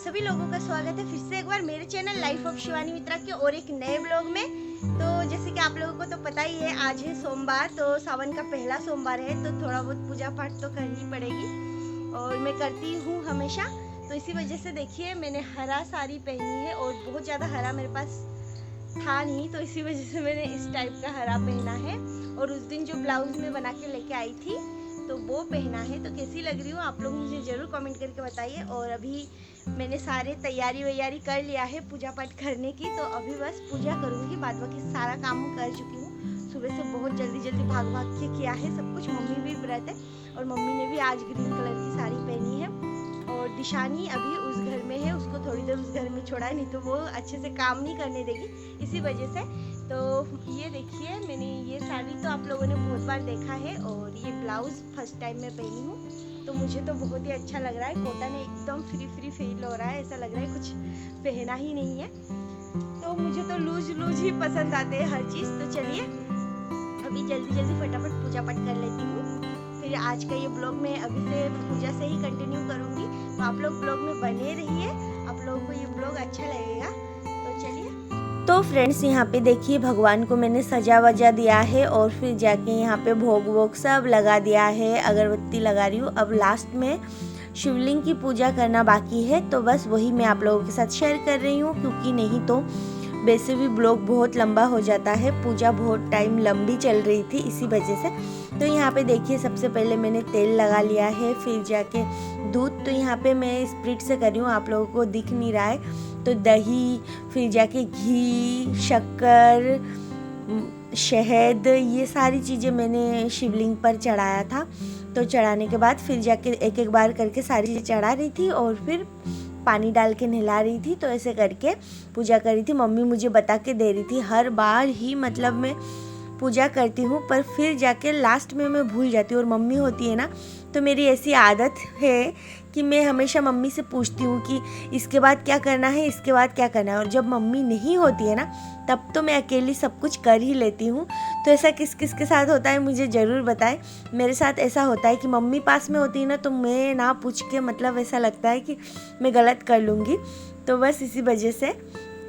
सभी लोगों का स्वागत है फिर से एक बार मेरे चैनल लाइफ ऑफ शिवानी मित्रा के और एक नए ब्लॉग में। तो जैसे कि आप लोगों को तो पता ही है, आज है सोमवार, तो सावन का पहला सोमवार है, तो थोड़ा बहुत पूजा पाठ तो करनी पड़ेगी और मैं करती हूँ हमेशा। तो इसी वजह से देखिए मैंने हरा साड़ी पहनी है और बहुत ज़्यादा हरा मेरे पास था नहीं, तो इसी वजह से मैंने इस टाइप का हरा पहना है। और उस दिन जो ब्लाउज में बना के लेके आई थी तो वो पहना है। तो कैसी लग रही हूँ आप लोग मुझे ज़रूर कमेंट करके बताइए। और अभी मैंने सारे तैयारी वैयारी कर लिया है पूजा पाठ करने की, तो अभी बस पूजा करूँगी, बाद बाकी सारा काम कर चुकी हूँ। सुबह से बहुत जल्दी जल्दी भाग भाग के किया है सब कुछ। मम्मी भी व्रत है और मम्मी ने भी आज ग्रीन कलर की साड़ी पहनी है। और दिशानी अभी उस घर में है, उसको थोड़ी देर उस घर में छोड़ा है, नहीं तो वो अच्छे से काम नहीं करने देगी, इसी वजह से। तो ये देखिए मैंने ये साड़ी तो आप लोगों ने बहुत बार देखा है और ये ब्लाउज़ फर्स्ट टाइम मैं पहनी हूँ, तो मुझे तो बहुत ही अच्छा लग रहा है। कॉटन एकदम फ्री फ्री फील हो रहा है, ऐसा लग रहा है कुछ पहना ही नहीं है। तो मुझे तो लूज लूज ही पसंद आते हैं हर चीज़। तो चलिए अभी जल्दी जल्दी फटाफट पूजा पाठ कर लेती हूँ, फिर आज का ये ब्लॉग मैं अभी से पूजा से ही कंटिन्यू करूँगी। तो आप लोग ब्लॉग में बने रहिए, आप लोगों को ये ब्लॉग अच्छा लगेगा। तो चलिए। तो फ्रेंड्स यहाँ पे देखिए भगवान को मैंने सजा वजा दिया है और फिर जाके यहाँ पे भोग वोग सब लगा दिया है, अगरबत्ती लगा रही हूँ। अब लास्ट में शिवलिंग की पूजा करना बाकी है, तो बस वही मैं आप लोगों के साथ शेयर कर रही हूँ, क्योंकि नहीं तो वैसे भी ब्लॉग बहुत लंबा हो जाता है। पूजा बहुत टाइम लंबी चल रही थी इसी वजह से। तो यहाँ पे देखिए सबसे पहले मैंने तेल लगा लिया है, फिर जाके दूध। तो यहाँ पे मैं स्प्रिट से कर रही हूँ, आप लोगों को दिख नहीं रहा है। तो दही, फिर जाके घी, शक्कर, शहद, ये सारी चीज़ें मैंने शिवलिंग पर चढ़ाया था। तो चढ़ाने के बाद फिर जाके एक एक बार करके सारी चीज़ें चढ़ा रही थी और फिर पानी डाल के नहला रही थी। तो ऐसे करके पूजा कर रही थी। मम्मी मुझे बता के दे रही थी, हर बार ही मतलब मैं पूजा करती हूँ पर फिर जाके लास्ट में मैं भूल जाती हूँ। और मम्मी होती है ना, तो मेरी ऐसी आदत है कि मैं हमेशा मम्मी से पूछती हूँ कि इसके बाद क्या करना है, इसके बाद क्या करना है। और जब मम्मी नहीं होती है ना, तब तो मैं अकेली सब कुछ कर ही लेती हूँ। तो ऐसा किस किस के साथ होता है मुझे ज़रूर बताएं। मेरे साथ ऐसा होता है कि मम्मी पास में होती है ना, तो मैं ना पूछ के मतलब ऐसा लगता है कि मैं गलत कर लूँगी। तो बस इसी वजह से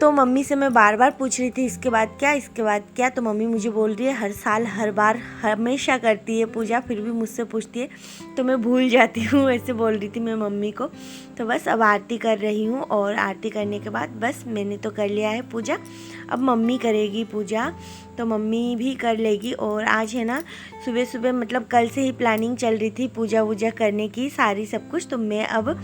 तो मम्मी से मैं बार बार पूछ रही थी इसके बाद क्या, इसके बाद क्या। तो मम्मी मुझे बोल रही है हर साल हर बार हमेशा करती है पूजा, फिर भी मुझसे पूछती है तो मैं भूल जाती हूँ, ऐसे बोल रही थी मैं मम्मी को। तो बस अब आरती कर रही हूँ और आरती करने के बाद बस मैंने तो कर लिया है पूजा, अब मम्मी करेगी पूजा। तो मम्मी भी कर लेगी। और आज है ना सुबह सुबह मतलब कल से ही प्लानिंग चल रही थी पूजा वूजा करने की सारी सब कुछ। तो मैं अब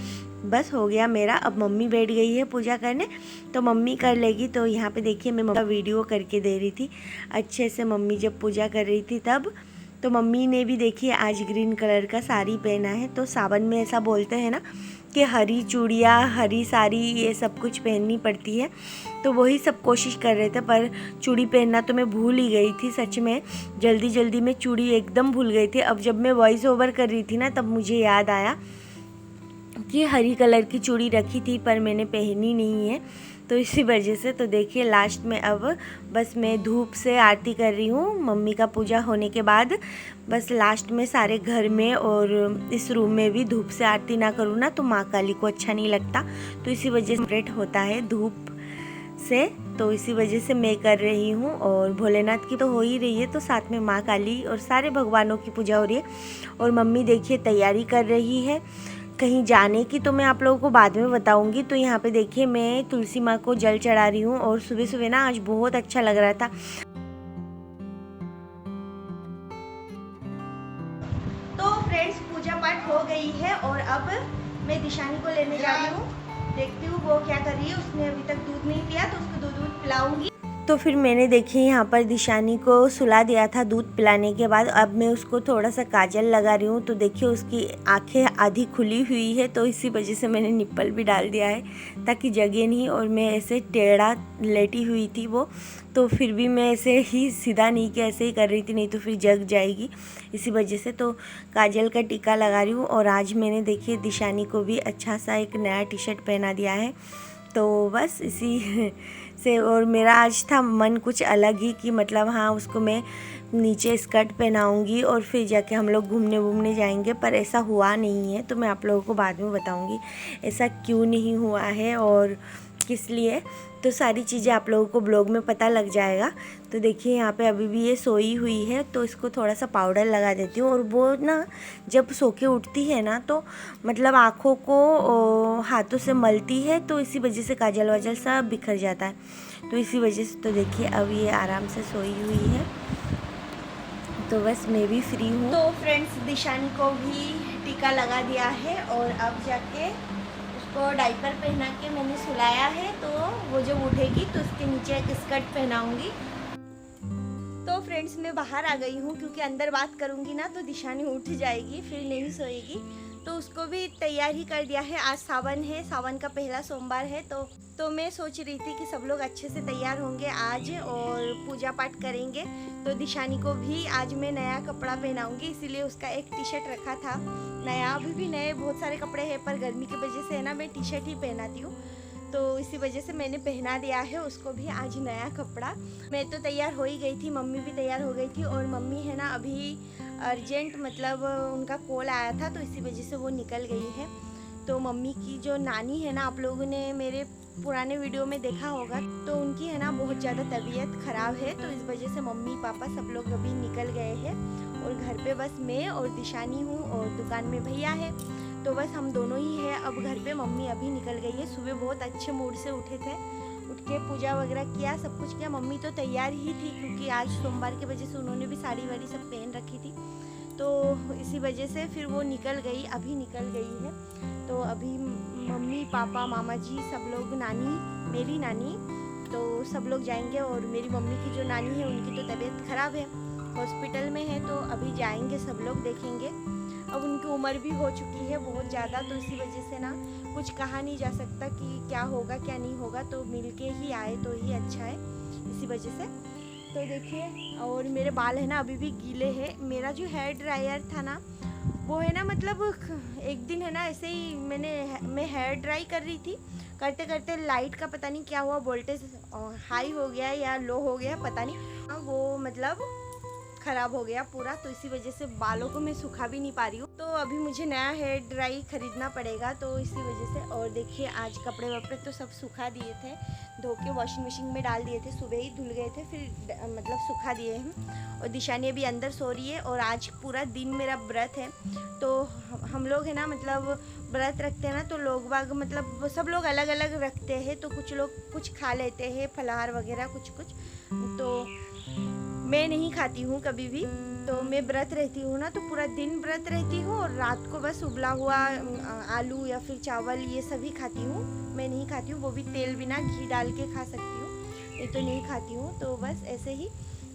बस हो गया मेरा, अब मम्मी बैठ गई है पूजा करने, तो मम्मी कर लेगी। तो यहाँ पे देखिए मैं मम्मी का वीडियो करके दे रही थी अच्छे से, मम्मी जब पूजा कर रही थी तब। तो मम्मी ने भी देखिए आज ग्रीन कलर का साड़ी पहना है। तो सावन में ऐसा बोलते हैं ना कि हरी चूड़ियाँ, हरी साड़ी, ये सब कुछ पहननी पड़ती है। तो वही सब कोशिश कर रहे थे, पर चूड़ी पहनना तो मैं भूल ही गई थी सच में, जल्दी जल्दी में चूड़ी एकदम भूल गई थी। अब जब मैं वॉइस ओवर कर रही थी ना, तब मुझे याद आया कि हरी कलर की चूड़ी रखी थी पर मैंने पहनी नहीं है, तो इसी वजह से। तो देखिए लास्ट में अब बस मैं धूप से आरती कर रही हूँ मम्मी का पूजा होने के बाद। बस लास्ट में सारे घर में और इस रूम में भी धूप से आरती ना करूँ ना तो माँ काली को अच्छा नहीं लगता, तो इसी वजह से सेपरेट होता है धूप से। तो इसी वजह से मैं कर रही हूँ। और भोलेनाथ की तो हो ही रही है, तो साथ में माँ काली और सारे भगवानों की पूजा हो रही है। और मम्मी देखिए तैयारी कर रही है कहीं जाने की, तो मैं आप लोगों को बाद में बताऊंगी। तो यहाँ पे देखिए मैं तुलसी माँ को जल चढ़ा रही हूँ और सुबह सुबह ना आज बहुत अच्छा लग रहा था। तो फ्रेंड्स पूजा पाठ हो गई है और अब मैं दिशानी को लेने जा रही हूँ, देखती हूँ वो क्या कर रही है। उसने अभी तक दूध नहीं पिया, तो उसको दूध पिलाऊंगी। तो फिर मैंने देखिए यहाँ पर दिशानी को सुला दिया था दूध पिलाने के बाद। अब मैं उसको थोड़ा सा काजल लगा रही हूँ। तो देखिए उसकी आंखें आधी खुली हुई है, तो इसी वजह से मैंने निप्पल भी डाल दिया है ताकि जगे नहीं। और मैं ऐसे टेढ़ा लेटी हुई थी वो, तो फिर भी मैं ऐसे ही सीधा नहीं कि ऐसे ही कर रही थी, नहीं तो फिर जग जाएगी, इसी वजह से। तो काजल का टीका लगा रही हूँ। और आज मैंने देखिए दिशानी को भी अच्छा सा एक नया टी शर्ट पहना दिया है। तो बस इसी से। और मेरा आज था मन कुछ अलग ही कि मतलब हाँ उसको मैं नीचे स्कर्ट पहनाऊंगी और फिर जाके हम लोग घूमने जाएंगे, पर ऐसा हुआ नहीं है। तो मैं आप लोगों को बाद में बताऊंगी ऐसा क्यों नहीं हुआ है और किस लिए। तो सारी चीज़ें आप लोगों को ब्लॉग में पता लग जाएगा। तो देखिए यहाँ पे अभी भी ये सोई हुई है, तो इसको थोड़ा सा पाउडर लगा देती हूँ। और वो ना जब सो के उठती है ना तो मतलब आँखों को हाथों से मलती है, तो इसी वजह से काजल वाजल सब बिखर जाता है। तो इसी वजह से तो देखिए अब ये आराम से सोई हुई है। तो बस मैं भी फ्री हूँ। तो फ्रेंड्स दिशानी को भी टीका लगा दिया है और अब जाके उसको डाइपर पहना के मैंने सुलाया है। तो वो जब उठेगी तो उसके नीचे एक स्कर्ट पहनाऊंगी। तो फ्रेंड्स मैं बाहर आ गई हूँ क्योंकि अंदर बात करूँगी ना तो दिशानी उठ जाएगी, फिर नहीं सोएगी। तो उसको भी तैयार ही कर दिया है। आज सावन है, सावन का पहला सोमवार है। तो मैं सोच रही थी कि सब लोग अच्छे से तैयार होंगे आज और पूजा पाठ करेंगे। तो दिशानी को भी आज मैं नया कपड़ा पहनाऊंगी, इसीलिए उसका एक टी शर्ट रखा था नया। अभी भी नए बहुत सारे कपड़े हैं, पर गर्मी की वजह से है ना मैं टी शर्ट ही पहनाती हूँ। तो इसी वजह से मैंने पहना दिया है उसको भी आज नया कपड़ा। मैं तो तैयार हो ही गई थी, मम्मी भी तैयार हो गई थी। और मम्मी है ना अभी अर्जेंट मतलब उनका कॉल आया था, तो इसी वजह से वो निकल गई है। तो मम्मी की जो नानी है ना, आप लोगों ने मेरे पुराने वीडियो में देखा होगा, तो उनकी है ना बहुत ज़्यादा तबीयत ख़राब है। तो इस वजह से मम्मी पापा सब लोग अभी निकल गए हैं और घर पे बस मैं और दिशानी हूँ और दुकान में भैया है। तो बस हम दोनों ही हैं अब घर पे। मम्मी अभी निकल गई है। सुबह बहुत अच्छे मूड से उठे थे, उठ के पूजा वगैरह किया, सब कुछ किया। मम्मी तो तैयार ही थी क्योंकि आज सोमवार की वजह से उन्होंने भी साड़ी वाड़ी सब पहन रखी थी। तो इसी वजह से फिर वो निकल गई, अभी निकल गई है। तो अभी मम्मी पापा मामा जी सब लोग, नानी मेरी नानी, तो सब लोग जाएंगे। और मेरी मम्मी की जो नानी है उनकी तो तबीयत ख़राब है, हॉस्पिटल में है। तो अभी जाएंगे सब लोग, देखेंगे। अब उनकी उम्र भी हो चुकी है बहुत ज़्यादा, तो इसी वजह से ना कुछ कहा नहीं जा सकता कि क्या होगा क्या नहीं होगा। तो मिल के ही आए तो ही अच्छा है, इसी वजह से। तो देखिए, और मेरे बाल है ना अभी भी गीले हैं। मेरा जो हेयर ड्रायर था ना वो है ना मतलब एक दिन है ना ऐसे ही मैं हेयर ड्राई कर रही थी, करते करते लाइट का पता नहीं क्या हुआ, वोल्टेज हाई हो गया या लो हो गया पता नहीं, वो मतलब ख़राब हो गया पूरा। तो इसी वजह से बालों को मैं सुखा भी नहीं पा रही हूँ। तो अभी मुझे नया हेयर ड्राई खरीदना पड़ेगा, तो इसी वजह से। और देखिए आज कपड़े वपड़े तो सब सुखा दिए थे, धो के वॉशिंग मशीन में डाल दिए थे, सुबह ही धुल गए थे, फिर मतलब सुखा दिए हैं। और दिशानी अभी अंदर सो रही है। और आज पूरा दिन मेरा व्रत है। तो हम लोग है ना मतलब व्रत रखते हैं ना, तो लोग बाग मतलब सब लोग अलग अलग रखते हैं। तो कुछ लोग कुछ खा लेते हैं, फलाहार वगैरह कुछ। तो मैं नहीं खाती हूँ कभी भी। तो मैं व्रत रहती हूँ ना, तो पूरा दिन व्रत रहती हूँ और रात को बस उबला हुआ आलू या फिर चावल ये सभी खाती हूँ। मैं नहीं खाती हूँ, वो भी तेल बिना घी डाल के खा सकती हूँ, ये तो नहीं खाती हूँ। तो बस ऐसे ही।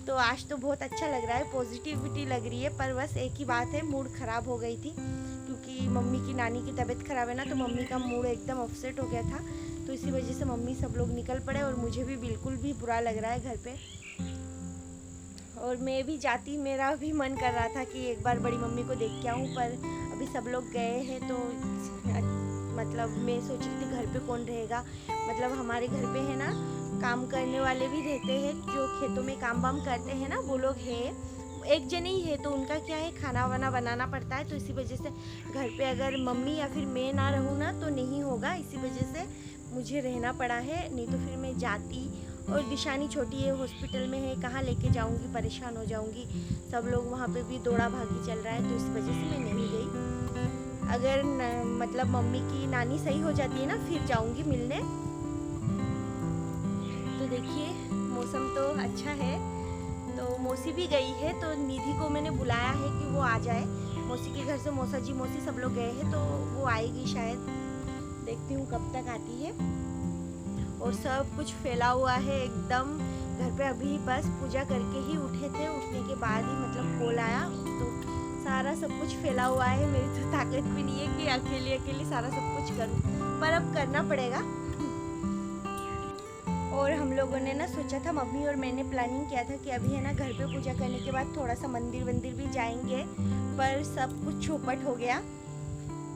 तो आज तो बहुत अच्छा लग रहा है, पॉजिटिविटी लग रही है। पर बस एक ही बात है, मूड ख़राब हो गई थी क्योंकि मम्मी की नानी की तबीयत ख़राब है ना, तो मम्मी का मूड एकदम अपसेट हो गया था। तो इसी वजह से मम्मी सब लोग निकल पड़े और मुझे भी बिल्कुल भी बुरा लग रहा है घर पे। और मैं भी जाती, मेरा भी मन कर रहा था कि एक बार बड़ी मम्मी को देख के आऊँ, पर अभी सब लोग गए हैं। तो मतलब मैं सोच रही थी घर पे कौन रहेगा। मतलब हमारे घर पे है ना काम करने वाले भी रहते हैं, जो खेतों में काम वाम करते हैं ना, वो लोग हैं। एक जने ही है, तो उनका क्या है खाना वाना बनाना पड़ता है। तो इसी वजह से घर पे अगर मम्मी या फिर मैं ना रहूँ ना तो नहीं होगा, इसी वजह से मुझे रहना पड़ा है। नहीं तो फिर मैं जाती। और दिशानी छोटी है, हॉस्पिटल में है, कहाँ लेके जाऊंगी, परेशान हो जाऊंगी। सब लोग वहाँ पे भी दौड़ा भागी चल रहा है, तो इस वजह से मैं नहीं गई। अगर मतलब मम्मी की नानी सही हो जाती है ना फिर जाऊंगी मिलने। तो देखिए मौसम तो अच्छा है। तो मौसी भी गई है, तो निधि को मैंने बुलाया है कि वो आ जाए। मौसी के घर से मौसा जी मौसी सब लोग गए हैं, तो वो आएगी शायद, देखती हूँ कब तक आती है। और सब कुछ फैला हुआ है एकदम घर पे। अभी बस पूजा करके ही उठे थे, उठने के बाद ही मतलब कॉल आया, तो सारा सब कुछ फैला हुआ है। मेरी तो ताकत भी नहीं है कि अकेले सारा सब कुछ करूं, पर अब करना पड़ेगा। और हम लोगों ने ना सोचा था, मम्मी और मैंने प्लानिंग किया था कि अभी है ना घर पे पूजा करने के बाद थोड़ा सा मंदिर भी जाएंगे, पर सब कुछ चौपट हो गया।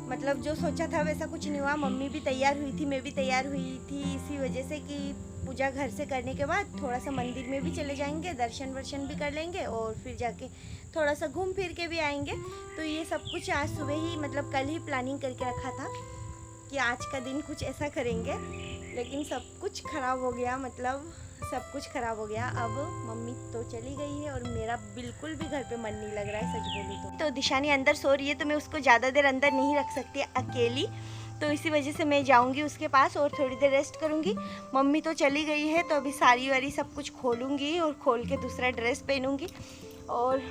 मतलब जो सोचा था वैसा कुछ नहीं हुआ। मम्मी भी तैयार हुई थी, मैं भी तैयार हुई थी इसी वजह से कि पूजा घर से करने के बाद थोड़ा सा मंदिर में भी चले जाएंगे, दर्शन वर्शन भी कर लेंगे और फिर जाके थोड़ा सा घूम फिर के भी आएंगे। तो ये सब कुछ आज सुबह ही मतलब कल ही प्लानिंग करके रखा था कि आज का दिन कुछ ऐसा करेंगे, लेकिन सब कुछ ख़राब हो गया। मतलब सब कुछ ख़राब हो गया। अब मम्मी तो चली गई है और मेरा बिल्कुल भी घर पे मन नहीं लग रहा है, सच बोलूँ तो दिशानी अंदर सो रही है तो मैं उसको ज़्यादा देर अंदर नहीं रख सकती अकेली, तो इसी वजह से मैं जाऊंगी उसके पास और थोड़ी देर रेस्ट करूंगी। मम्मी तो चली गई है तो अभी साड़ी वाड़ी सब कुछ खोलूंगी और खोल के दूसरा ड्रेस पहनूंगी। और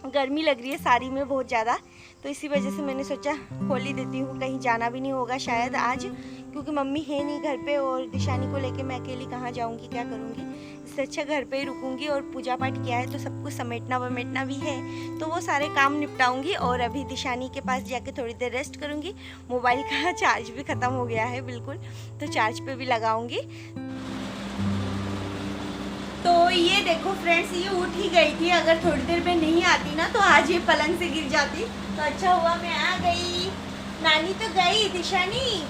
गर्मी लग रही है साड़ी में बहुत ज़्यादा, तो इसी वजह से मैंने सोचा खोल ही देती हूँ। कहीं जाना भी नहीं होगा शायद आज, क्योंकि मम्मी है नहीं घर पे और दिशानी को लेके मैं अकेली कहाँ जाऊँगी, क्या करूँगी। इससे अच्छा घर पे ही रुकूँगी। और पूजा पाठ किया है तो सब कुछ समेटना वमेटना भी है, तो वो सारे काम निपटाऊँगी। और अभी दिशानी के पास जाके थोड़ी देर रेस्ट करूँगी। मोबाइल का चार्ज भी ख़त्म हो गया है बिल्कुल, तो चार्ज पे भी लगाऊँगी। तो ये देखो फ्रेंड्स, ये उठ ही गई थी। अगर थोड़ी देर में नहीं आती ना तो आज ये पलंग से गिर जाती। तो अच्छा हुआ मैं आ गई। नानी तो गई, दिशानी,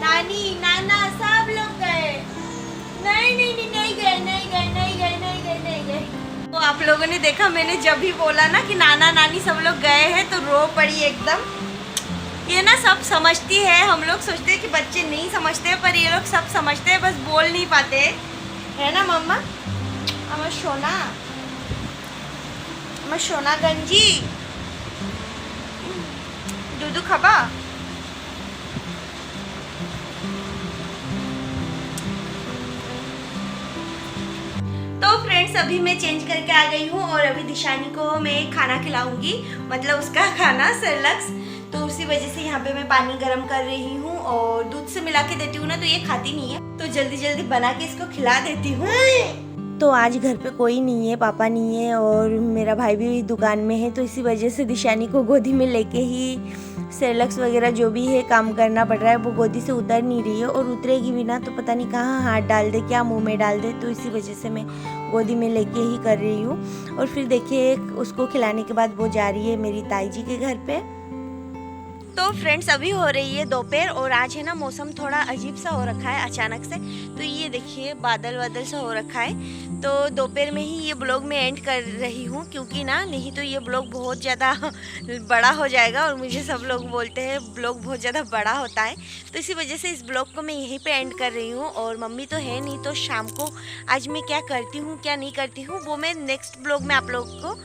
नानी, नाना सब लोग गए। नहीं नहीं नहीं नहीं गए, नहीं गए, नहीं गए, नहीं गए, नहीं गए। तो आप लोगों ने देखा, मैंने जब भी बोला ना कि नाना नानी सब लोग गए हैं तो रो पड़ी एकदम। ये ना सब समझती है। हम लोग सोचते हैं कि बच्चे नहीं समझते, पर ये लोग सब समझते हैं, बस बोल नहीं पाते, है ना मम्मा? আমার সোনা, আমার সোনা गंजी, दूधू खाबा? तो फ्रेंड्स अभी मैं चेंज करके आ गई हूँ और अभी दिशानी को मैं खाना खिलाऊंगी, मतलब उसका खाना सेरेलैक्स। तो उसी वजह से यहाँ पे मैं पानी गर्म कर रही हूँ और दूध से मिला के देती हूँ ना, तो ये खाती नहीं है, तो जल्दी जल्दी बना के इसको खिला देती हूँ। तो आज घर पे कोई नहीं है, पापा नहीं है और मेरा भाई भी दुकान में है, तो इसी वजह से दिशानी को गोदी में लेके ही सेरेलैक्स वगैरह जो भी है काम करना पड़ रहा है। वो गोदी से उतर नहीं रही है और उतरेगी भी ना तो पता नहीं कहाँ हाथ डाल दे, क्या मुंह में डाल दे, तो इसी वजह से मैं गोदी में लेके ही कर रही हूँ। और फिर देखिए उसको खिलाने के बाद वो जा रही है मेरी ताई जी के घर पे। तो फ्रेंड्स अभी हो रही है दोपहर और आज है ना मौसम थोड़ा अजीब सा हो रखा है अचानक से, तो ये देखिए बादल वादल सा हो रखा है। तो दोपहर में ही ये ब्लॉग मैं एंड कर रही हूँ, क्योंकि ना नहीं तो ये ब्लॉग बहुत ज़्यादा बड़ा हो जाएगा और मुझे सब लोग बोलते हैं ब्लॉग बहुत ज़्यादा बड़ा होता है, तो इसी वजह से इस ब्लॉग को मैं यहीं पे एंड कर रही हूँ। और मम्मी तो है नहीं, तो शाम को आज मैं क्या करती हूँ क्या नहीं करती हूँ वो मैं नेक्स्ट ब्लॉग में आप लोग को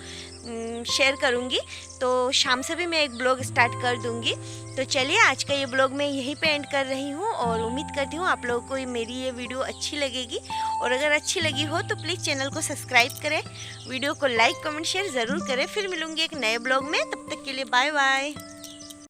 शेयर करूँगी। तो शाम से भी मैं एक ब्लॉग स्टार्ट कर दूँगी। तो चलिए आज का ये ब्लॉग मैं यहीं पे एंड कर रही हूँ और उम्मीद करती हूँ आप लोगों को मेरी ये वीडियो अच्छी लगेगी। और अगर अच्छी लगी हो तो प्लीज़ चैनल को सब्सक्राइब करें, वीडियो को लाइक कमेंट शेयर ज़रूर करें। फिर मिलूँगी एक नए ब्लॉग में, तब तक के लिए बाय बाय।